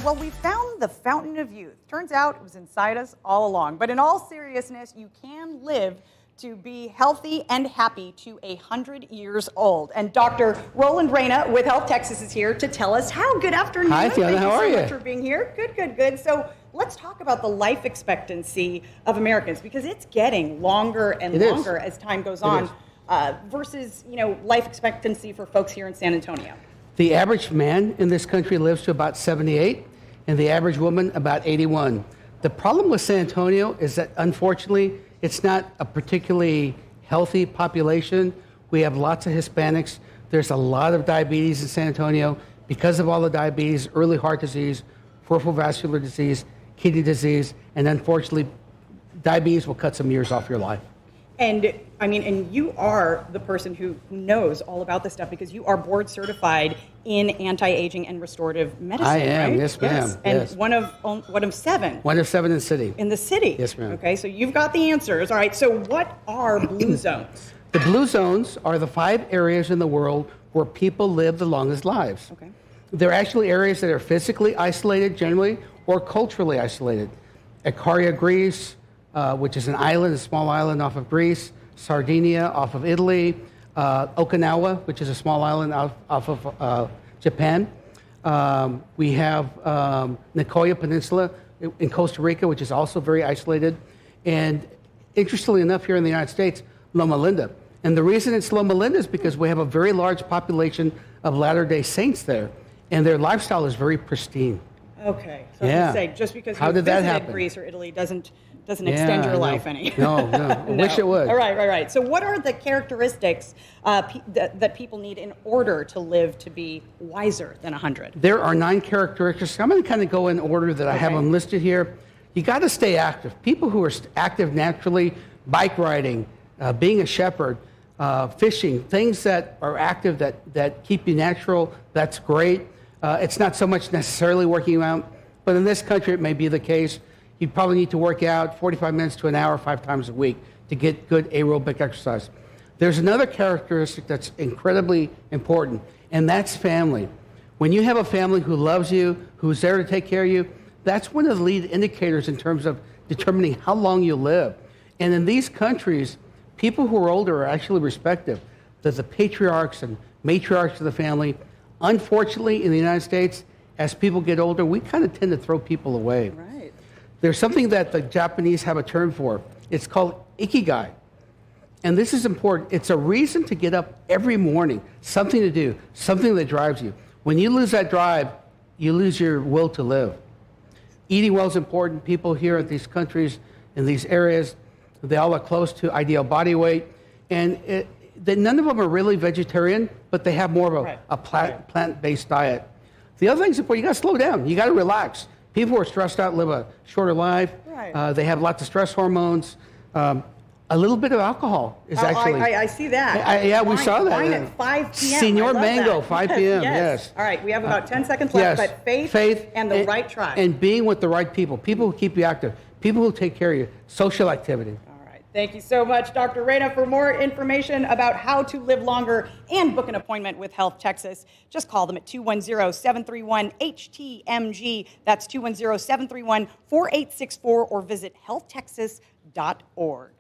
Well, we found the fountain of youth. Turns out it was inside us all along. But in all seriousness, you can live to be healthy and happy to 100 years old. And Dr. Rowland Reyna with HealthTexas is here to tell us how. Good afternoon. Hi, Fiona. How are you? Thank you so much for being here. Good. So let's talk about the life expectancy of Americans, because it's getting longer and longer as time goes on versus, life expectancy for folks here in San Antonio. The average man in this country lives to about 78, and the average woman about 81. The problem with San Antonio is that, unfortunately, it's not a particularly healthy population. We have lots of Hispanics. There's a lot of diabetes in San Antonio. Because of all the diabetes, early heart disease, peripheral vascular disease, kidney disease, and unfortunately, diabetes will cut some years off your life. And you are the person who knows all about this stuff, because you are board certified in anti-aging and restorative medicine. I am, right? yes, ma'am. And yes. one of seven. One of seven in the city. In the city. Yes, ma'am. Okay, so you've got the answers. All right, so what are blue zones? The blue zones are the 5 areas in the world where people live the longest lives. Okay. They're actually areas that are physically isolated generally or culturally isolated. Ikaria, Greece, which is an island, a small island off of Greece. Sardinia off of Italy. Okinawa, which is a small island off of Japan. We have Nicoya Peninsula in Costa Rica, which is also very isolated. And interestingly enough, here in the United States, Loma Linda. And the reason it's Loma Linda is because we have a very large population of Latter-day Saints there, and their lifestyle is very pristine. Okay, so I was going to say, just because you visited Greece or Italy doesn't extend your life any. No. I wish it would. All right. So what are the characteristics that people need in order to live to be wiser than 100? There are 9 characteristics. I'm going to kind of go in order that I have them listed here. You got to stay active. People who are active naturally, bike riding, being a shepherd, fishing, things that are active that keep you natural, that's great. It's not so much necessarily working out, but in this country it may be the case. You probably need to work out 45 minutes to an hour 5 times a week to get good aerobic exercise. There's another characteristic that's incredibly important, and that's family. When you have a family who loves you, who's there to take care of you, that's one of the lead indicators in terms of determining how long you live. And in these countries, people who are older are actually respected. There's the patriarchs and matriarchs of the family. Unfortunately, in the United States, as people get older, we kind of tend to throw people away. Right. There's something that the Japanese have a term for. It's called Ikigai. And this is important. It's a reason to get up every morning, something to do, something that drives you. When you lose that drive, you lose your will to live. Eating well is important. People here in these countries, in these areas, they all are close to ideal body weight. And none of them are really vegetarian, but they have more of a plant-based diet. The other thing is important. You got to slow down. You got to relax. People who are stressed out live a shorter life. Right. They have lots of stress hormones. A little bit of alcohol is actually... I see that. We saw that. Wine at 5 p.m. Senor Mango, 5 p.m., yes. All right, we have about 10 seconds left, but faith and the right tribe. And being with the right people who keep you active, people who take care of you, social activity. Thank you so much, Dr. Reyna. For more information about how to live longer and book an appointment with HealthTexas, just call them at 210-731-HTMG. That's 210-731-4864, or visit healthtexas.org.